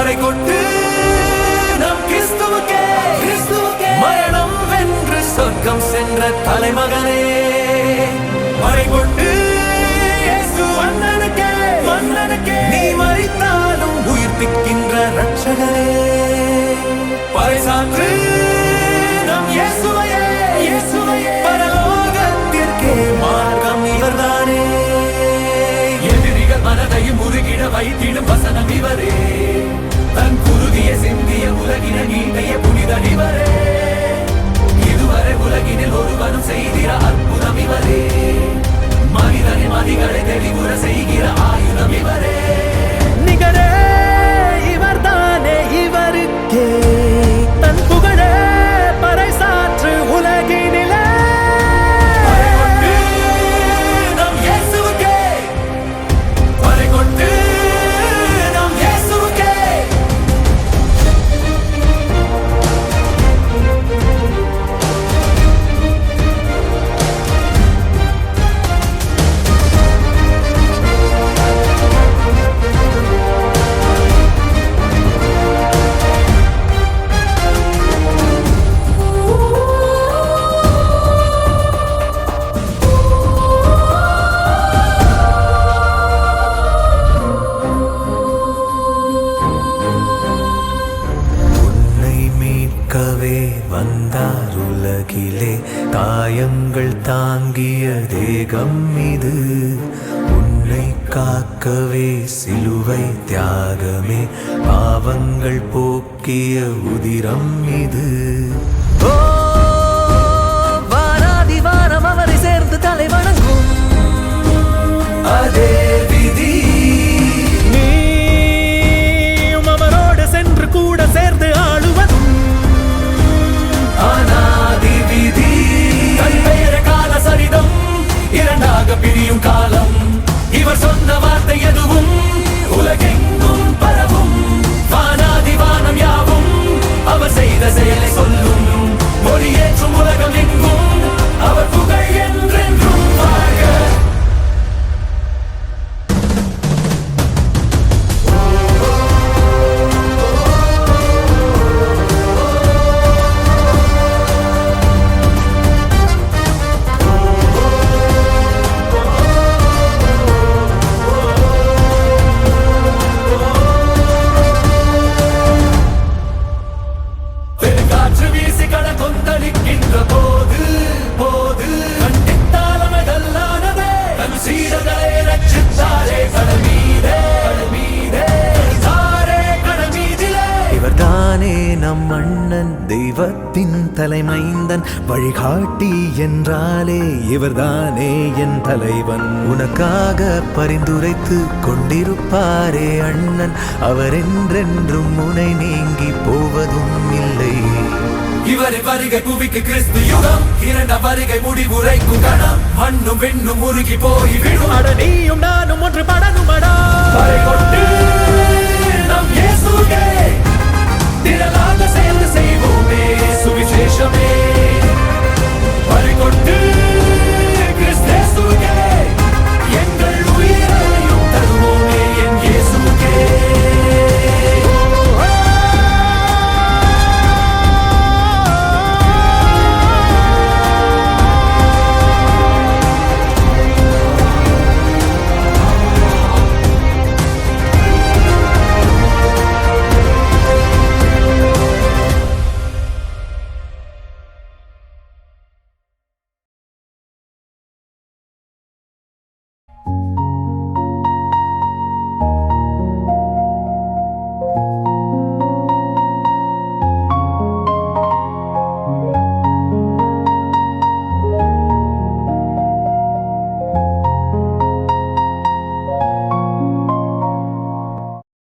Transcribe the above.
பறை கொண்டு நம் கிறிஸ்துவுக்கே மரணம் வென்று சொர்க்கம் சென்ற தலைமகனே பறை கொண்டு மன்னனுக்கே நீ மறித்தாலும் உயிர்ப்பிக்கின்ற ரட்சகரே பறைசாற்று நம் இயேசுவையே பரலோகத்திற்கே மார்க்கம் இவர்தானே எதிரிகள் மனதையும் உருகிட வைத்திடும் வசனம் இவரே தன் குருகிய சிந்திய உலகின நீண்டைய புனிதன் இவரே இதுவரை உலகினில் ஒருவனும் செய்திட அற்புதம் இவரே மனிதனின் மதிகளை தெளிவுற செய்கிற ஆயுதம் இவரே நிகரே இவர்தானே இவருக்கே தன் புகழே பறைசாற்று உலகினிலே பறை கொண்டு நம் இயேசுவுக்கே பறை கொண்டு நம் இயேசுவுக்கே மீட்கவே வந்தார் உலகிலே காயங்கள் தாங்கிய தேகம் இது உன்னை காக்கவே சிலுவை தியாகமே பாவங்கள் போக்கிய உதிரம் இது வாராதி வாரம் அவரை சேர்ந்து தலை வணங்கும் அதே விதி நீயும் அவரோடு சென்று கூட சேர்ந்து ஆளுவதும் அநாதி விதி தன் பெயர கால சரிதம் இரண்டாக பிரியும் காலம் இவர் சொன்ன வார்த்தை எதுவும் உலகெங்கும் பரவும் வானாதி வானம் யாவும் அவர் செய்த செயலை சொல்லும் மொழியேற்றும் உலகம் எங்கும் அவர் புகழ் என்றென்றும் வாழ்க காற்று வீசி கட கொந்தளிக்கின்ற போது கண்டித்தாலமைதல்லானதே தன் சீடர்களை ரட்சித்தாரே கடல் மீதே இவர்தானே நம் அண்ணன் தெய்வத்தின் தலைமைந்தன் வழிகாட்டி என்றாலே இவர்தானே என் தலைவன் உனக்காக பரிந்துரைத்து கொண்டிருப்பாரே அண்ணன் அவர் என்றென்றும் முனை நீங்கி போவதும் இல்லை இவரின் வருகை புவிக்கு கிறிஸ்து யுகம் இரண்டாம் வருகை முடிவுரைக்கும் கணம் மண்ணும் வெண்ணும் உருகி போய் விடும் அட நீயும் நானும் ஒன்று படனும் அடா பறை கொண்டு